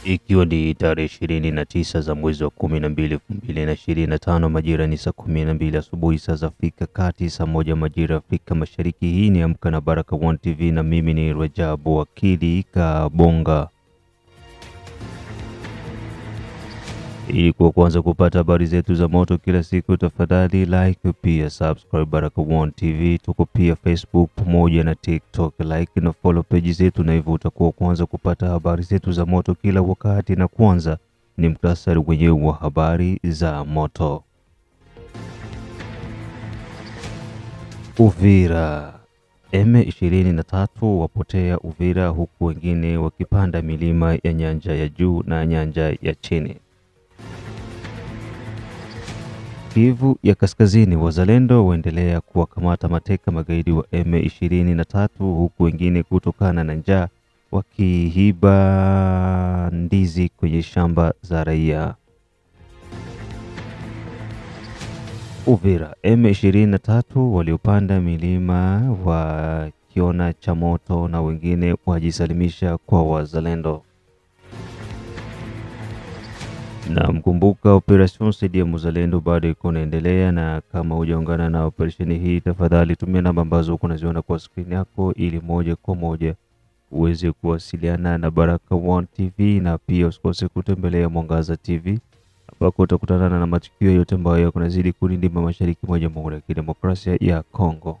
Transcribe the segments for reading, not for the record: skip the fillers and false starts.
Ikiwa ni tarehe 29 za mwezi wa 12 2025, majira ni saa 12 asubuhi saa za Afrika Kati, saa 1 majira Afrika Mashariki. Hii ni Amka na Baraka1 TV na mimi ni Rajabu Wakili Kabonga. Ili kwa kwanza kupata habari zetu za moto kila siku, tafadhali like pia subscribe Baraka1 TV. Tuko pia Facebook pamoja na TikTok, like na follow page zetu, na hivyo utakuwa kwanza kupata habari zetu za moto kila wakati. Na kwanza ni muktasari wenyewe wa habari za moto. Uvira, M23 wapotea Uvira, huku wengine wakipanda milima ya nyanja ya juu na nyanja ya chini. Kivu ya Kaskazini, wazalendo waendelea kuwakamata mateka magaidi wa M23, huku wengine kutokana na njaa wakiiba ndizi kwenye shamba za raia. Uvira, M23 waliopanda milima wakiona cha moto na wengine wajisalimisha kwa wazalendo. Na mkumbuka operation saidia muzalendo bado iko inaendelea, na kama hujaungana na operation hii, tafadhali tumia namba ambazo unaziona kwa screen yako ili moja kwa moja uweze kuwasiliana na Baraka1 TV, na pia usikose kutembelea Mwangaza TV ambako utakutana na matukio yote ambayo yako nazidi kulindima mashariki mwa Jamhuri ya Kidemokrasia ya Kongo.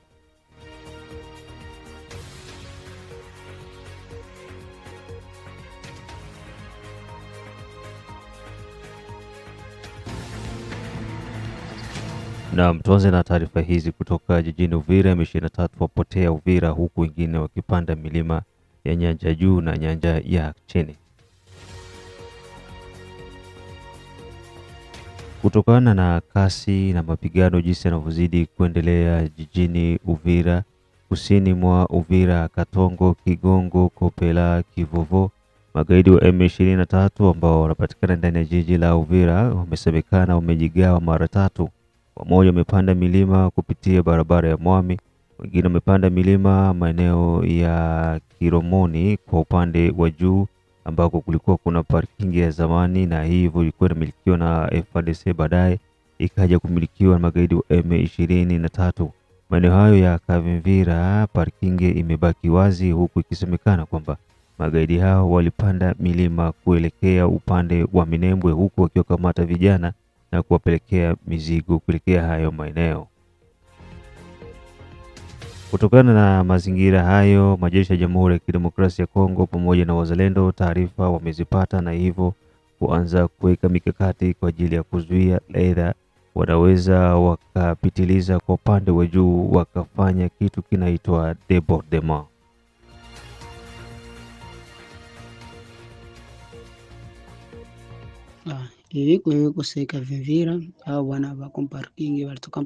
Na tuanze na taarifa hizi kutoka jijini Uvira. M23 wapotea Uvira, huku wengine wakipanda milima ya nyanja juu na nyanja ya chini. Kutokana na kasi na mapigano jinsi yanavyozidi kuendelea jijini Uvira, kusini mwa Uvira, Katongo, Kigongo, Kopela, Kivovo, magaidi wa M23 ambao wanapatikana ndani ya jiji la Uvira wamesemekana wamejigawa mara tatu. Wamoja wamepanda milima kupitia barabara ya Mwami, wengine wamepanda milima maeneo ya Kiromoni kwa upande wa juu ambako kulikuwa kuna parking ya zamani, na hivyo ilikuwa inamilikiwa na FARDC, baadaye ikaja kumilikiwa na magaidi wa M23. Maeneo hayo ya Kavimvira parking imebaki wazi, huku ikisemekana kwamba magaidi hao walipanda milima kuelekea upande wa Minembwe, huku wakiwakamata vijana na kuwapelekea mizigo kuelekea hayo maeneo. Kutokana na mazingira hayo, majeshi ya Jamhuri ya Kidemokrasia ya Kongo pamoja na wazalendo taarifa wamezipata, na hivyo kuanza kuweka mikakati kwa ajili ya kuzuia aidha wanaweza wakapitiliza kwa upande wa juu wakafanya kitu kinaitwa debordement. Hivi kuseka Vivira au wana wako parking, walitoka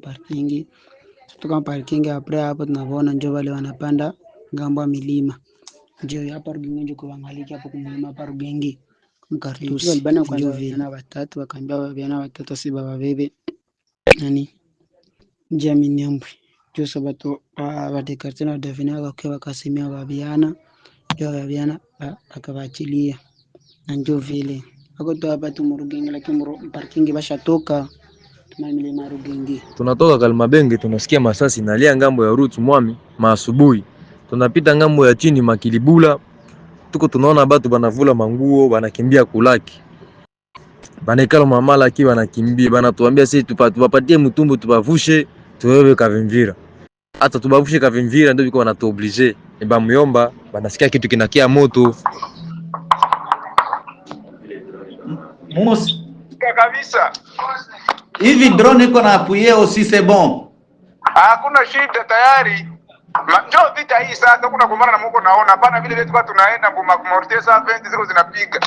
parking apre hapo tunavona njo wale wanapanda ngambo ya milima, njo hapa Rugengi kuangalia hapo kumlima hapa Rugengi mkartusi walibana kwanza vijana watatu, wakaambia vijana watatu si baba bebe nani nje Minembwe, njo sabato wadekartena wadavina wakasimia wabiana, njo wabiana akawaachilia, na njo vile ako tu hapa tu Rugengi, lakini parking bashatoka tuna milima Rugengi. Tunatoka Kalmabenge, tunasikia masasi nalia ngambo ya Rutu Mwami maasubuhi. Tunapita ngambo ya chini Makilibula, tuko tunaona batu banavula manguo banakimbia kulaki. Banekalo mamala ki banakimbia, banatuambia sisi tupatie mtumbu tubavushe tuwewe Kavimvira. Hata tubavushe Kavimvira ndio biko banatuoblige. Eba muyomba banasikia kitu kinakia moto. Musi kabisa. Hivi drone iko na apuye aussi c'est bon. Hakuna shida tayari. Njoo vita hii sasa kuna kumbana na Mungu naona. Hapana vile vile tunaenda kumortia saa 20 ziko zinapiga.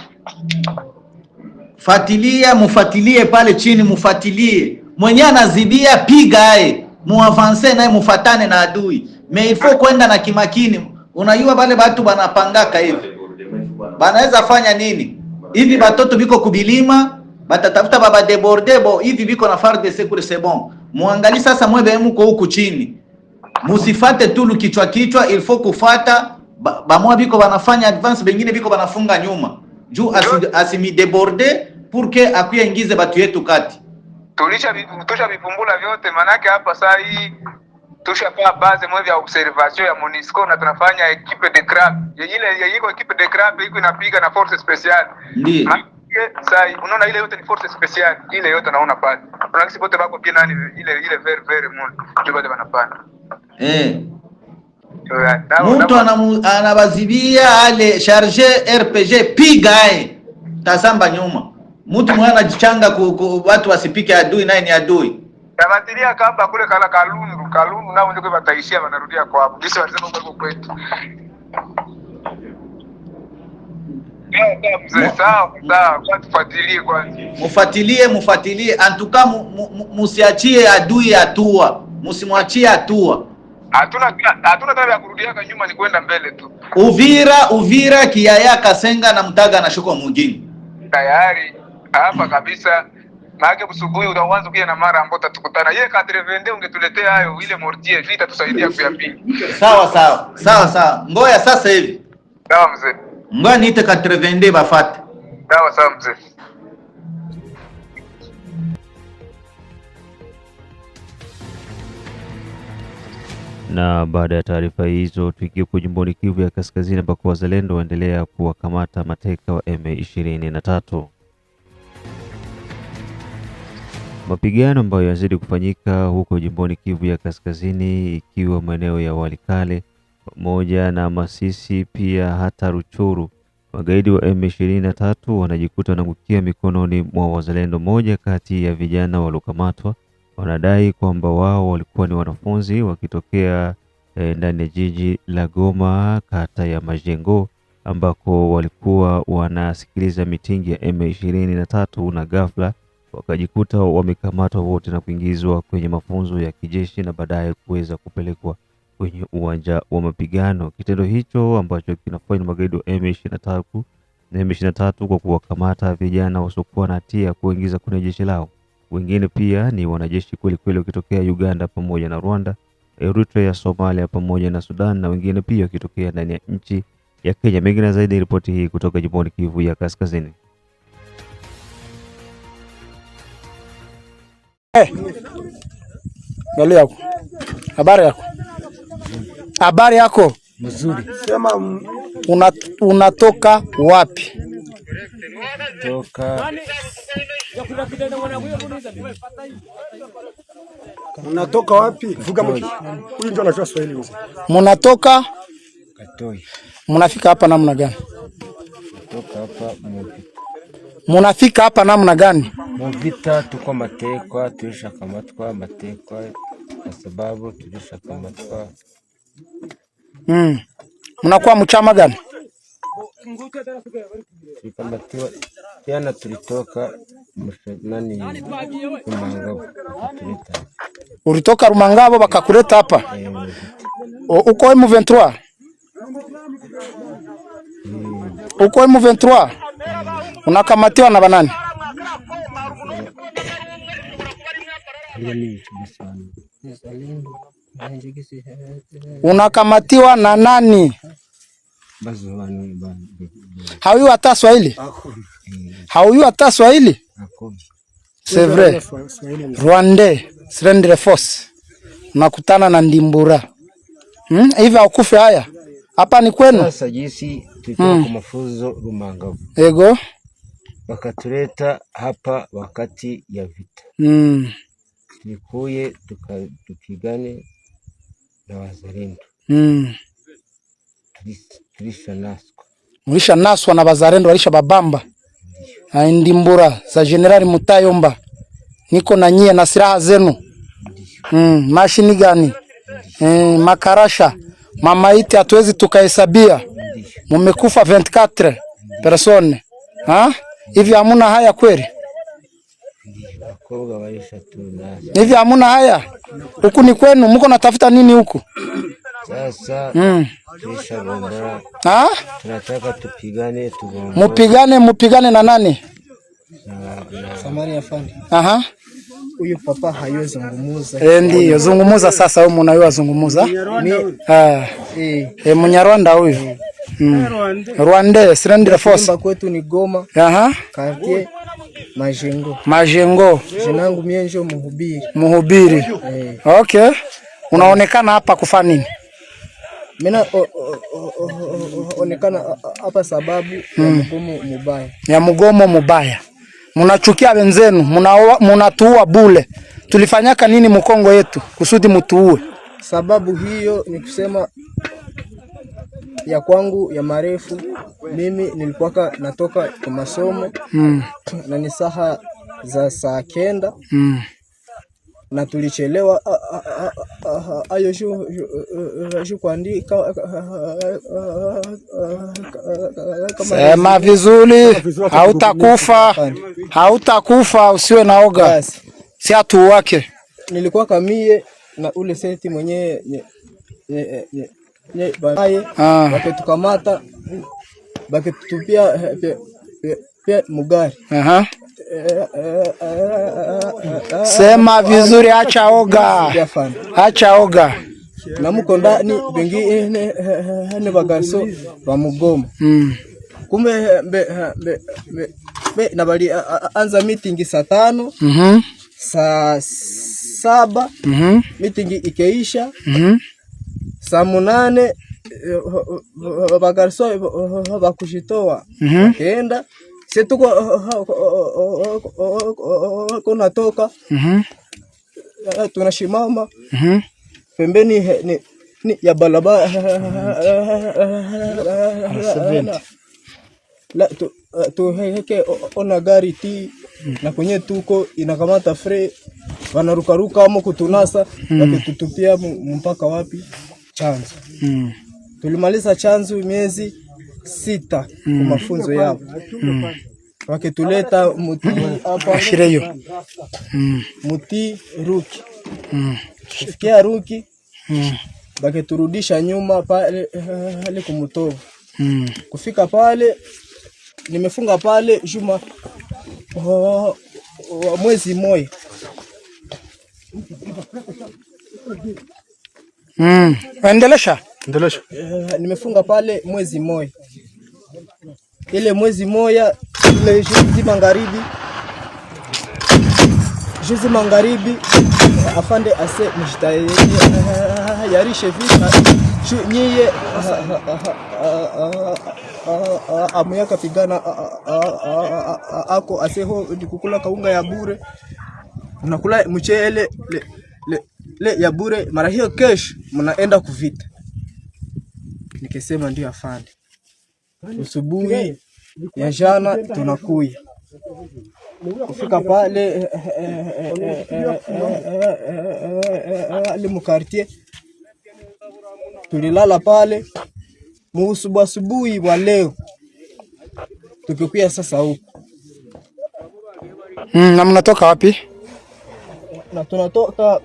Mufuatilie pale chini, mufuatilie. Mwenye anazibia piga aye. Muavance naye mufatane na adui. Mais il faut kwenda na kimakini. Unajua wale watu banapangaka hivi. Banaweza fanya nini? Hivi batoto biko kubilima, batatafuta baba debordebo, hivi biko na FARDC kule c'est bon. Muangali sasa mwebe mko huku chini. Musifate tu kichwa, il faut kufata bamwa biko banafanya advance, bengine biko banafunga nyuma. juu asimideborde pour que akuingize batu yetu kati. Tulisha vipumbula vyote, manake hapa saa hii tushapaa base moja ya observation ya MONUSCO na tunafanya equipe de crab. Ile iko equipe de crab iko inapiga na force speciale. Ndio. Sasa unaona ile yote ni force speciale. Ile yote naona pale. Tunakisi bote bako pia nani ile very mon. Ndio bale wanapanda. Mtu anabazibia ale charge RPG pigae. Tasamba nyuma. Mtu mwana anajichanga watu wasipike adui naye ni adui. Tabatilia kamba kule kala kalundu nao ndio bataishia wanarudia kwa hapo. Kisa wanasema huko kwetu. Sawa, kwa tufuatilie kwanza. Mufuatilie antuka musiachie adui hatua. Musimwachie hatua. Hatuna tabia ya kurudia nyuma, ni kwenda mbele tu. Uvira Kiaya Kasenga na Mtaga na Shoko mwingine. Tayari hapa kabisa. Maana busubuhi utaanza kuja na mara ambapo tutakutana. Yeye kadrevende ungetuletea hayo ile mortier vita tusaidia kuyapinga. Sawa. Ngoja sasa hivi. Sawa mzee. Ngoja niite kadrevende bafate. Sawa mzee. Na baada ya taarifa hizo tukiwa jimboni Kivu ya Kaskazini ambako wazalendo waendelea kuwakamata mateka wa M23. Mapigano ambayo yanazidi kufanyika huko jimboni Kivu ya Kaskazini, ikiwa maeneo ya Walikale pamoja na Masisi, pia hata Ruchuru. Magaidi wa M23 wanajikuta wanaangukia mikononi mwa wazalendo. Moja kati ya vijana waliokamatwa wanadai kwamba wao walikuwa ni wanafunzi wakitokea ndani ya jiji la Goma, kata ya Majengo, ambako walikuwa wanasikiliza mitingi ya M23 na ghafla wakajikuta wamekamatwa wote na kuingizwa kwenye mafunzo ya kijeshi na baadaye kuweza kupelekwa kwenye uwanja wa mapigano. Kitendo hicho ambacho kinafanywa na magaidi wa M23 kwa kuwakamata vijana wasiokuwa na hatia kuingiza kwenye jeshi lao. Wengine pia ni wanajeshi kweli wakitokea Uganda pamoja na Rwanda, Eritrea, Somalia pamoja na Sudan, na wengine pia wakitokea ndani ya nchi ya Kenya. Mengine zaidi ripoti hii kutoka jimboni Kivu ya Kaskazini. Ngali yako. Habari yako? Mzuri. Sema unatoka wapi? Unatoka wapi? Vuga mmoja. Huyu ndio anajua Swahili. Munatoka Katoi. Munafika hapa namna gani? Kutoka hapa Movita. Munafika hapa namna gani? Movita tuko matekwa, tulishakamatwa matekwa kwa sababu tulishakamatwa. Mnakuwa mchama gani? Tulikamatiwa tena, tulitoka Rumangabo. Ulitoka Rumangabo bakakuleta hapa? Uko M23? Uko M23? Unakamatiwa na banani? Unakamatiwa na nani? Haujui hata Swahili? Haujui hata Swahili? C'est vrai. Rwandais, Srendre Force. Nakutana na Ndimbura. Hivi haukufe haya? Hapa ni kwenu? Sasa jinsi tulikuwa kwa mafunzo Rumangabo. Ego. Wakatuleta hapa wakati ya vita. Tulikuye tukapigane na wazalendo. Tulisha naswa na wazalendo, walisha babamba. Ndimbura za Generali Mutayomba. Niko na nyie na silaha zenu. Mashini gani? Makarasha. Mamaiti hatuwezi tukahesabia. Mumekufa 24 persone. Hivi hamuna haya kweli? Hivi hamuna haya? Huku ni kwenu, mko natafuta nini huku? Sasa tulishagombana. Tunataka tupigane Mupigane na nani? Samaria Fani. Huyu papa haiwezi zungumuza. Ndio, zungumuza sasa, wewe unaiwa zungumuza. Munyarwanda huyu. Rwanda Surrender Force. Simba kwetu ni Goma. Aha. Quartier Majengo. Majengo. Jina langu Mienjo Mhubiri. Okay. Unaonekana hapa kufanya nini? Mimi onekana hapa sababu ya mgomo mubaya. Ya mgomo mubaya. Munachukia wenzenu, munatuua bule. Tulifanyaka nini Mkongo yetu kusudi mutuue? Sababu hiyo ni kusema ya kwangu ya marefu, mimi nilikuwa natoka kwa masomo na ni saha za saa 9 na tulichelewa ayo shu kuandika sema vizuri, hautakufa usiwe naoga. Si atu wake nilikuwa kamie na ule seti mwenye baadaye wakitukamata wakitutupia pia mugari. Sema vizuri, acha oga na muko ndani wengine ni bagaso wa mugomo. Kumbe na bali anza meeting saa 5 saa 7 meeting ikeisha saa 8 bagaso bakushitoa kenda sisi tuko kuna toka tunashimama pembeni ni ya balabala la tu heke ona gari ti na kwenye tuko inakamata fre wanarukaruka ama kutunasa wakitutupia mpaka wapi chanzo. Tulimaliza chanzo miezi 6 kwa mafunzo yao. Wakituleta muti hapa ashireyo muti ruki kia ruki baketurudisha nyuma pale hali kumutovu. Kufika pale nimefunga pale juma mwezi moja. Endelesha. Nimefunga pale mwezi moja. Ile mwezi moja ile juzi magharibi afande ase mshtaye yarishe vita nyie amuyaka pigana ako aseho kukula kaunga ya bure unakula mchele le ya bure mara hiyo kesho mnaenda kuvita. Nikisema ndio afande. Usubuhi ya jana tunakuya kufika pale ali quartier tulilala pale asubuhi wa leo tukikuya sasa huko. Na mnatoka wapi? Na tunatoka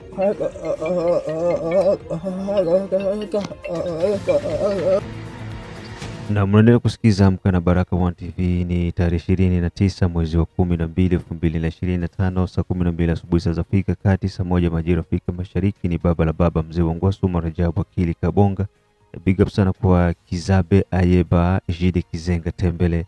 na mnaendelea kusikiza Amka na Baraka One TV. Ni tarehe 29 mwezi wa 12 2025, saa 12 asubuhi saa za Afrika Kati, saa 1 majira Afrika Mashariki. Ni baba la baba mzee wa Ngwasu Marajabu Akili Kabonga. Big up sana kwa Kizabe Ayeba, Jide Kizenga Tembele,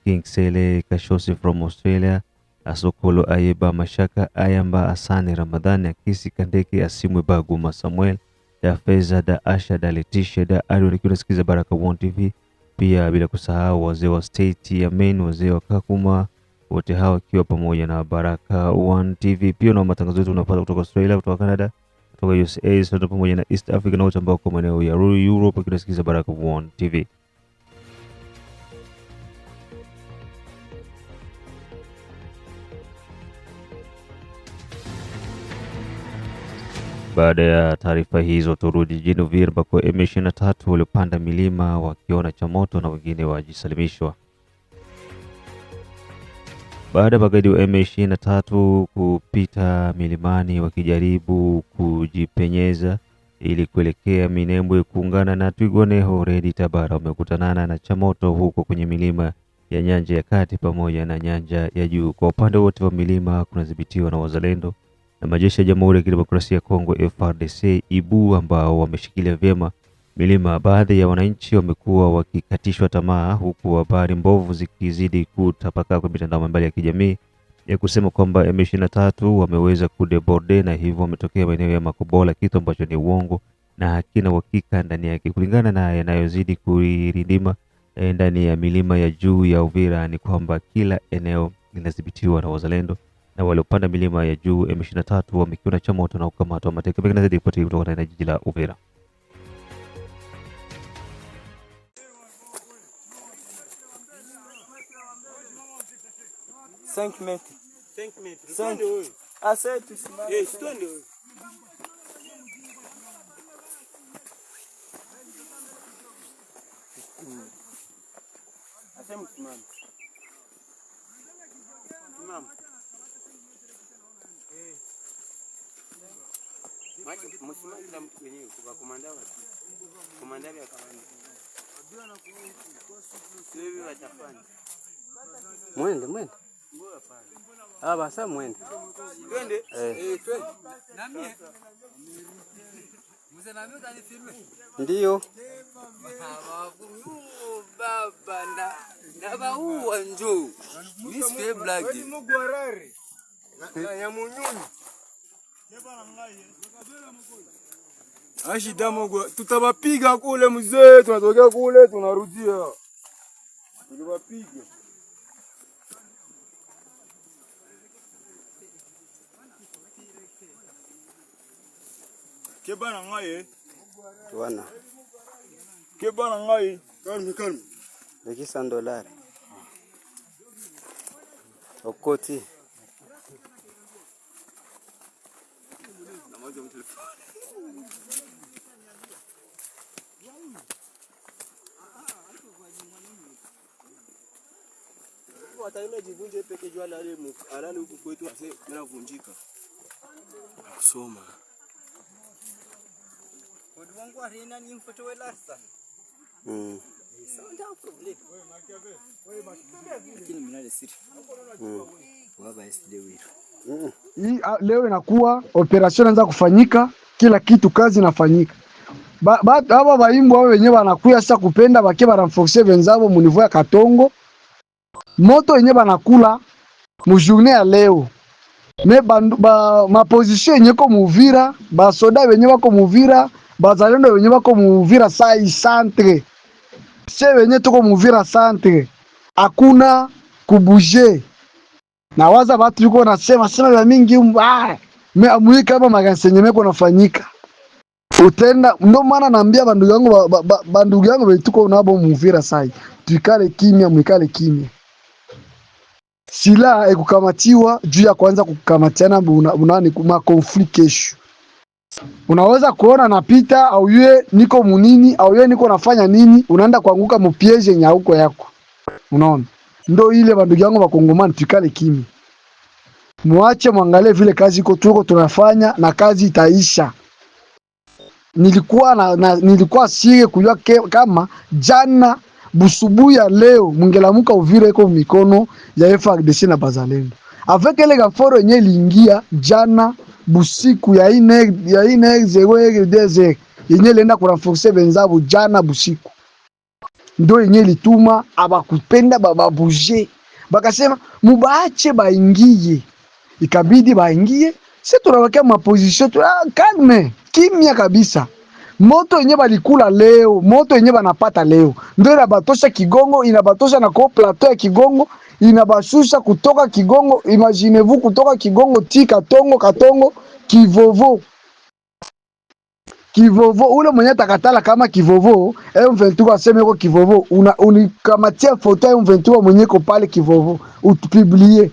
King Sele Kashosi from Australia, Asokolo Ayeba, Mashaka Ayamba, Asani Ramadhani, Akisi Kandeke, Asimwe Baguma Samuel, da Feza, da Asha, da Letitia, da Ado. Nikiwa Baraka One TV. Pia bila kusahau wazee wa state ya Maine, wazee wa Kakuma, wote hawa wakiwa pamoja na Baraka One TV. Pia na matangazo yetu unapata kutoka Australia, kutoka Canada, kutoka USA, sote pamoja na East Africa na wote ambao kwa maeneo ya Europe wakisikiliza Baraka One TV. Baada ya taarifa hizo, turudi jijini Uvira ambako M23 waliopanda milima wakiona cha moto na wengine wajisalimishwa. Baada ya magaidi wa M23 kupita milimani wakijaribu kujipenyeza ili kuelekea Minembwe kuungana na Twirwaneho, Redi Tabara wamekutanana na cha moto huko kwenye milima ya Nyanja ya Kati pamoja na Nyanja ya Juu. Kwa upande wote wa milima kunadhibitiwa na wazalendo na majeshi ya Jamhuri ya Kidemokrasia ya Kongo FARDC IBU ambao wameshikilia vyema milima. Baadhi ya wananchi wamekuwa wakikatishwa tamaa, huku habari mbovu zikizidi kutapakaa kwa mitandao mbalimbali ya kijamii ya kusema kwamba M23 wameweza kudeborde na hivyo wametokea maeneo ya Makobola, kitu ambacho ni uongo na hakina uhakika ndani yake. Kulingana na yanayozidi kuirindima ndani ya milima ya juu ya Uvira ni kwamba kila eneo linadhibitiwa na wazalendo, na waliopanda milima ya juu M23 wamekiona cha moto na kukamatwa mateka. Pengine zaidi ripoti kutoka na jiji la Uvira. Mwende. Basa mwende. Twende. Twende. Mzee nami utanifilme. Ndio. Baba na baua njoo. Nisikie black. Ya munyuni. Ashi damogo tutawapiga kule mzee, tunatokea kule tunarudia. Tuliwapiga. Kebana ngaye? Tuana. Kebana ngaye? Kalmi. Leki $100. Okoti. Wataenda jivunje peke jua alale huku kwetu ase mnavunjika. Kusoma. Wodi wangu arena ni mfoto wa lasta. Sound problem. Lakini mnale siri. Waba SD wetu. Hii leo inakuwa operation inaanza kufanyika, kila kitu kazi inafanyika. Hapa baimbo wao wenyewe wanakuya sasa kupenda bake baramforcer wenzao mu niveau ya Katongo. Moto yenye banakula mu journée ya leo. Ma position yenye ko Muvira, ba soda wenye wako Muvira, bazalendo wenye wako Muvira sai centre. Se wenye tuko Muvira centre. Hakuna kubuje. Na waza watu yuko nasema ya mingi me kama magansenyemeko nafanyika. Utenda ndo maana naambia bandugu yangu betuko nabo Muvira sai. Tuikale kimya, mwikale kimya. Sila ekukamatiwa juu ya kwanza kukamatiana unani kuma conflict kesho. Unaweza kuona napita au yeye niko munini au yeye niko nafanya nini, unaenda kuanguka mupiege nyauko yako. Unaona? Ndo ile bandugu yangu bakongomani tukale kimi. Muache mwangalie vile kazi iko tuko tunafanya na kazi itaisha. Nilikuwa sire kujua kama jana busubuhi ya leo mungelamuka Uvira iko mikono ya FARDC na bazalendo. Avec ile gaforo yenye liingia jana busiku ya ine 0 yenye lenda kurenforcer benzabo jana busiku. Ndo yenye lituma abakupenda bababuje. Bakasema mubaache baingie. Ikabidi baingie. Sisi tunawakia maposition calme, kimya kabisa. Moto yenye balikula leo, moto yenye banapata leo, ndio inabatosha Kigongo, inabatosha na kwa plateau ya Kigongo, inabashusha kutoka Kigongo, imaginez-vous kutoka Kigongo ti Katongo, Kivovo, ule mwenye takatala kama Kivovo, M23 aseme yuko Kivovo, unikamatia foto ya M23 mwenye ko pale Kivovo, utupublie.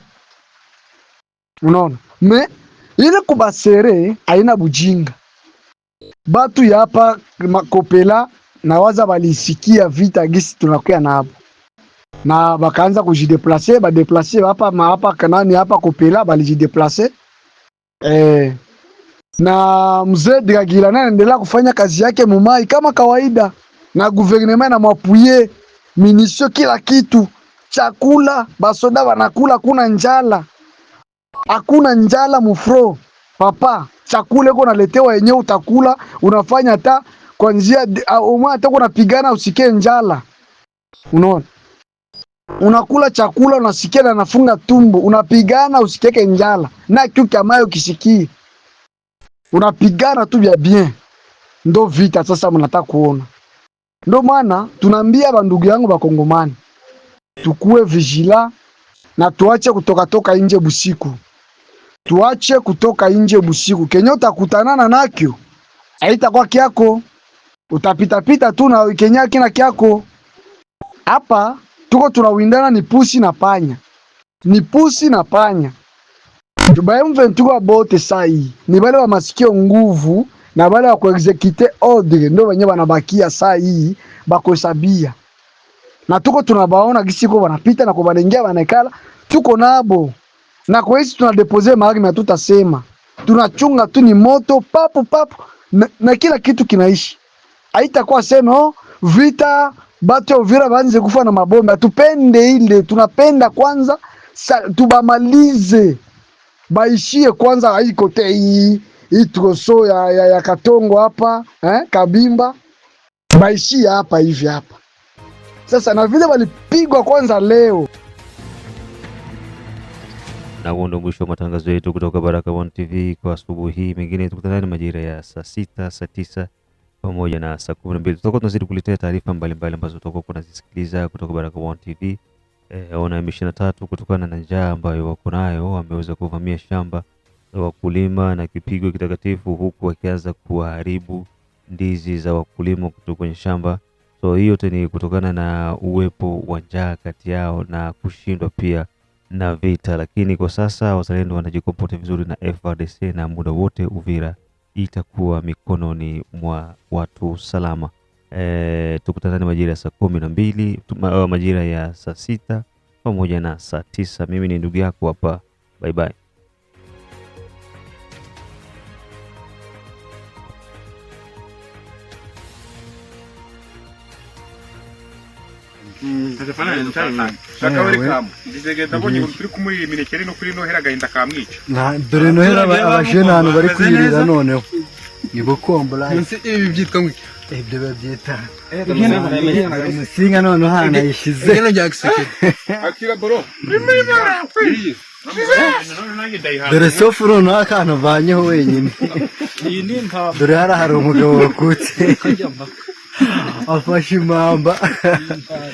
Unaona? Me ile kubasere haina bujinga. Batu ya hapa Makopela na waza balisikia vita gisi tunakuya na hapo. Na bakaanza kujideplacer, badeplacer hapa kanani hapa Kopela balijideplacer. Na mzee Dragila na endelea kufanya kazi yake mumai kama kawaida, na gouvernement na mapuye minisio kila kitu, chakula basoda wanakula, hakuna njala mufro papa, chakula iko naletewa yenyewe utakula, unafanya ta Kwanzia umwa hata unapigana usikie njala. Unaona? Unakula chakula unasikia na nafunga tumbo, unapigana usikieke njala. Na kitu kama ukisikie. Unapigana tu vya bien. Ndo vita sasa mnataka kuona. Ndo maana tunaambia bandugu yangu bakongomani. Tukue vigila na tuache kutoka nje busiku. Tuache kutoka nje busiku. Kenyo utakutanana nakyo. Haitakuwa kyako. Utapita tu na Kenya kina kyako. Hapa tuko tunawindana ni pusi na panya. Ni pusi na panya. Tubayumventuko bote sai. Ni wale wa masikio nguvu na wale wa kuexecute ordre ndio wenyewe wanabakia sai bakosabia. Na tuko tunabaona gisiko wanapita na kubalengia wanakala tuko nabo. Na kwa hiyo tunadepose mahali na tutasema. Tunachunga tu ni moto papu na kila kitu kinaishi. Haitakuwa sema vita batu ya Uvira banze kufa na mabomba. Tupende ile, tunapenda kwanza tubamalize. Baishie kwanza haikote hii troso ya Katongo hapa, Kabimba. Baishie hapa hivi hapa. Sasa na vile walipigwa kwanza leo. Na huo ndio mwisho wa matangazo yetu kutoka Baraka1 TV kwa asubuhi hii. Mengine tukutane majira ya saa 6, saa 9 pamoja na saa 12. Tutakuwa tunazidi kuletea taarifa mbalimbali ambazo tutakuwa tunazisikiliza kutoka Baraka1 TV. Ona M23 kutokana na njaa ambayo wako nayo wameweza kuvamia shamba la wakulima na kipigo kitakatifu, huku wakianza kuharibu ndizi za wakulima kutoka kwenye shamba. So hiyo ni kutokana na uwepo wa njaa kati yao na kushindwa pia na vita, lakini kwa sasa wazalendo wanajikompota vizuri na FARDC na muda wote Uvira itakuwa mikononi mwa watu salama. Tukutane majira ya saa 12, majira ya saa 6 pamoja na saa 9. Mimi ni ndugu yako hapa. Bye bye. dore nohera abajene hano bari kwirira noneho ibukombola ibi byitwa ngo ibyo babyita musinga noneho hana yishize ngene jagiseke akira bro dore sofuro no akantu vanyeho wenyine dore hari umugabo wakutse afashe impamba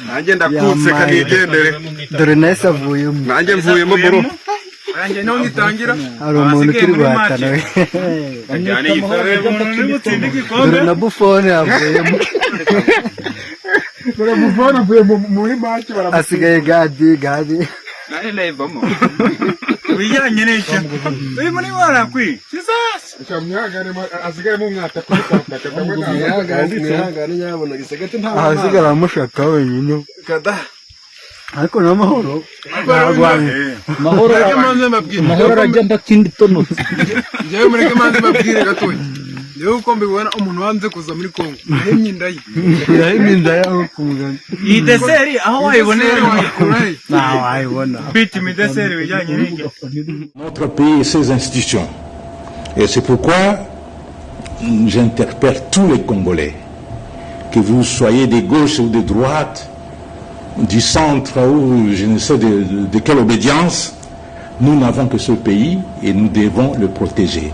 nanjye ndakutse kanigendere dore nahise avuyemo nanjye mvuyemo bro nanjye naho ngitangira hari umuntu turi guhatana dore na bufone avuyemo dore bufone avuye muri match asigaye gadi nani levamo wijanye n'icyo uyu muri warakwi sisasa cyamyagane asigaye mu mwata kwitaka cyangwa nyabona gisagati nta asigara mushaka wenyine kada ariko na mahoro mahoro agenda kindi tono ngewe muri kemanze mabwire gatoyi ngewe uko mbibona umuntu wanze kuza muri Kongo n'imyindayi yaho kumugana iyi deseri aho wayibonera na wayibona biti mi deseri bijanye n'icyo. Notre pays et ses institutions, et c'est pourquoi j'interpelle tous les Congolais, que vous soyez de gauche ou de droite, du centre ou je ne sais de quelle obédience, nous n'avons que ce pays et nous devons le protéger.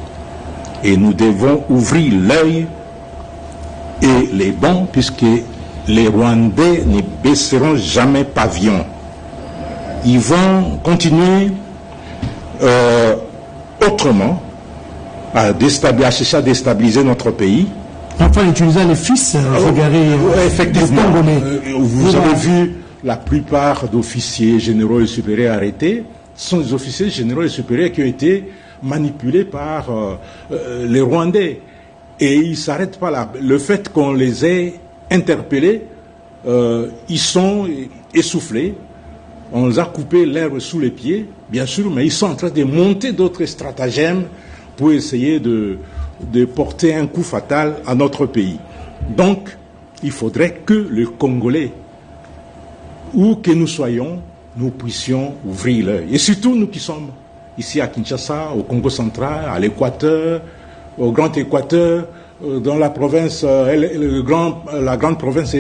Et nous devons ouvrir l'œil et les bons, puisque les Rwandais ne baisseront jamais pavillon. Ils vont continuer autrement à déstabiliser notre pays. Enfin, utilisant les fils, effectivement, vous avez vu la plupart d'officiers généraux et supérieurs arrêtés sont des officiers généraux et supérieurs qui ont été manipulés par les Rwandais. Et ils ne s'arrêtent pas là. Le fait qu'on les ait interpellés, ils sont essoufflés. On les a coupé l'herbe sous les pieds, bien sûr, mais ils sont en train de monter d'autres stratagèmes pour essayer de porter un coup fatal à notre pays. Donc, il faudrait que les Congolais, où que nous soyons, nous puissions ouvrir l'œil. Et surtout nous qui sommes ici à Kinshasa, au Congo central, à l'Équateur, au Grand Équateur, dans la province, la grande province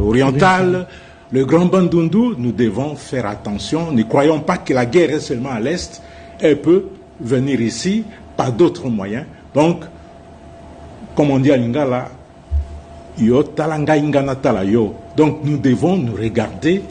orientale, le Grand Bandundu, nous devons faire attention. Ne croyons pas que la guerre est seulement à l'Est. Elle peut venir ici par d'autres moyens. Donc, comme on dit à Lingala, yo talanga ingana tala yo. Donc nous devons nous regarder